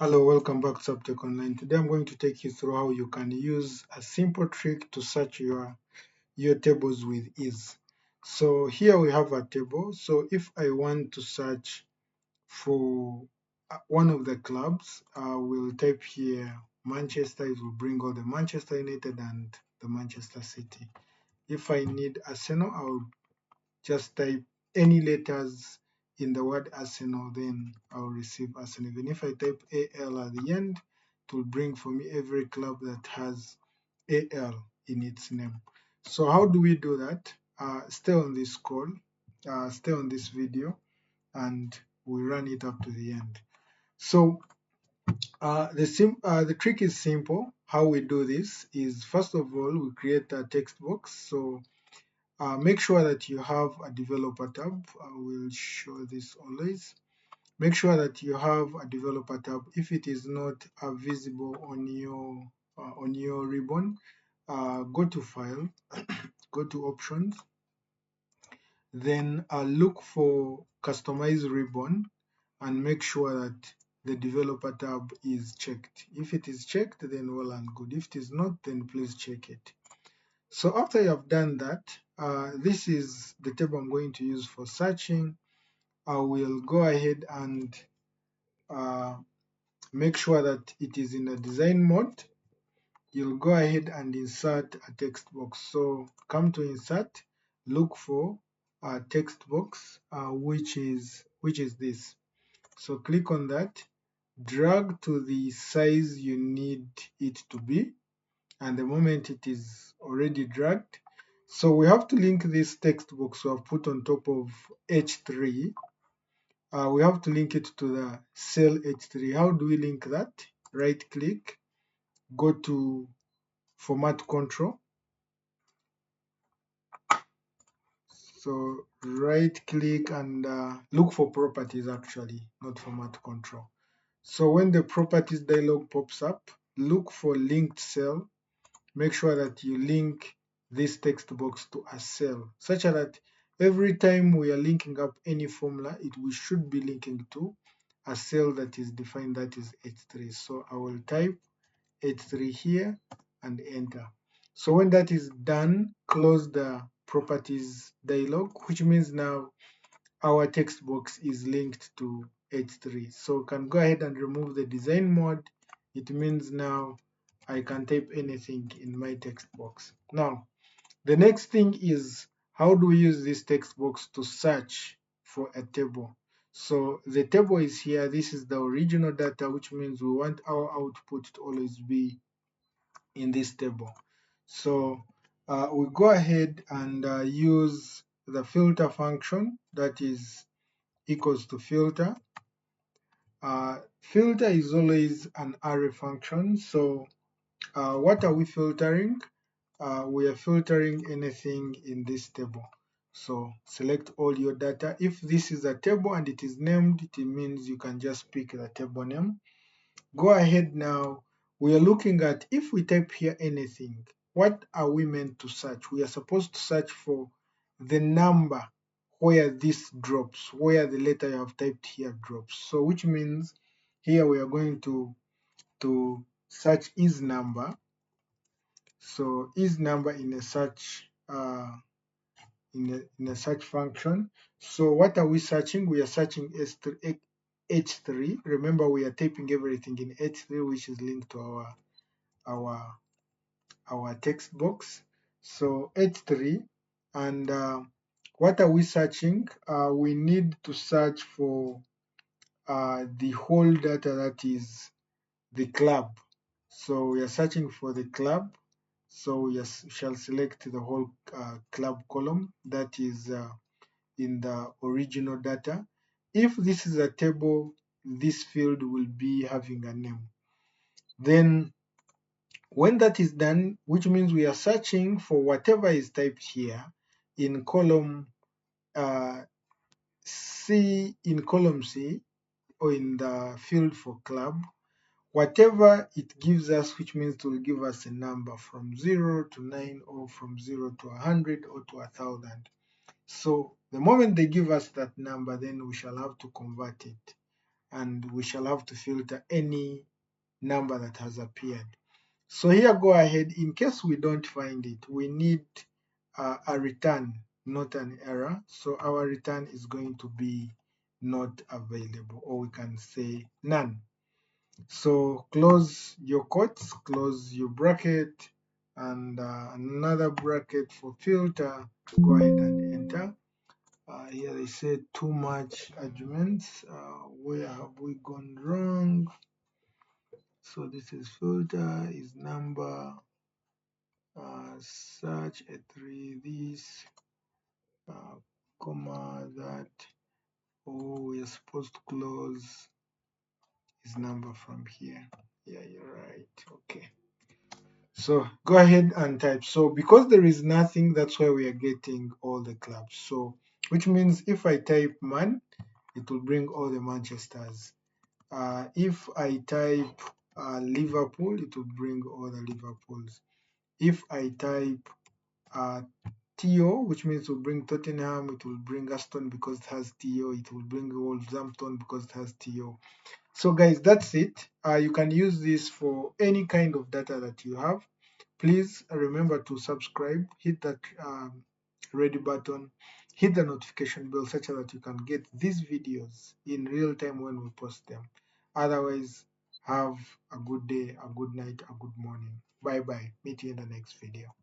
Hello, welcome back to Subtech Online. Today I'm going to take you through how you can use a simple trick to search your tables with ease. So here we have a table. So if I want to search for one of the clubs, we'll type here Manchester. It will bring all the Manchester United and the Manchester City. If I need Arsenal, I'll just type any letters in the word Arsenal, then I'll receive Arsenal. Even if I type AL at the end, it will bring for me every club that has AL in its name. So how do we do that? Stay on this call, stay on this video, and we run it up to the end. So the trick is simple. How we do this is, first of all, we create a text box. So make sure that you have a developer tab. I will show this always. Make sure that you have a developer tab. If it is not visible on your ribbon, go to File, go to Options, then look for Customize Ribbon and make sure that the developer tab is checked. If it is checked, then well and good. If it is not, then please check it. So after you have done that, this is the table I'm going to use for searching. I will go ahead and uh, make sure that it is in a design mode. You'll go ahead and insert a text box. So come to insert, look for a text box, which is this. So click on that, drag to the size you need it to be, and the moment it is already dragged, so we have to link this text box we have put on top of H3. We have to link it to the cell H3. How do we link that? Right click, go to format control. So right click and look for properties, actually, not format control. So when the properties dialog pops up, look for linked cell. Make sure that you link this text box to a cell, such that every time we are linking up any formula, we should be linking to a cell that is defined, that is H3. So I will type H3 here and enter. So when that is done, close the properties dialog, which means now our text box is linked to H3. So we can go ahead and remove the design mode. It means now I can type anything in my text box. Now, the next thing is, how do we use this text box to search for a table? So the table is here. This is the original data, which means we want our output to always be in this table. So we go ahead and use the filter function, that is equals to filter. Filter is always an array function. So what are we filtering? We are filtering anything in this table. So select all your data. If this is a table and it is named, it means you can just pick the table name. Go ahead now. We are looking at, if we type here anything, what are we meant to search? We are supposed to search for the number where this drops, where the letter you have typed here drops. So which means here we are going to search is number. So is number in a search in a search function. So what are we searching? We are searching H3. Remember, we are typing everything in H3, which is linked to our text box. So H3, and what are we searching? We need to search for the whole data, that is the club. So we are searching for the club. So we shall select the whole club column, that is in the original data. If this is a table, this field will be having a name. Then when that is done, which means we are searching for whatever is typed here in column C, or in the field for club, whatever it gives us, which means it will give us a number from 0 to 9, or from 0 to 100, or to 1000. So the moment they give us that number, then we shall have to convert it and we shall have to filter any number that has appeared. So here, go ahead. In case we don't find it, we need a return, not an error. So our return is going to be not available, or we can say none. So close your quotes, close your bracket, and another bracket for filter. Go ahead and enter. Here they say too much arguments. Where have we gone wrong? So this is filter is number search a 3 this comma that. Oh, we are supposed to close is number from here. Yeah, you're right. Okay. So go ahead and type. So because there is nothing, that's why we are getting all the clubs. So which means if I type man, it will bring all the Manchesters. If I type Liverpool, it will bring all the Liverpools. If I type TO, which means it will bring Tottenham, it will bring Aston because it has TO, it will bring Wolverhampton because it has TO. So guys, that's it. You can use this for any kind of data that you have. Please remember to subscribe, hit that ready button, hit the notification bell such that you can get these videos in real time when we post them. Otherwise, have a good day, a good night, a good morning. Bye bye. Meet you in the next video.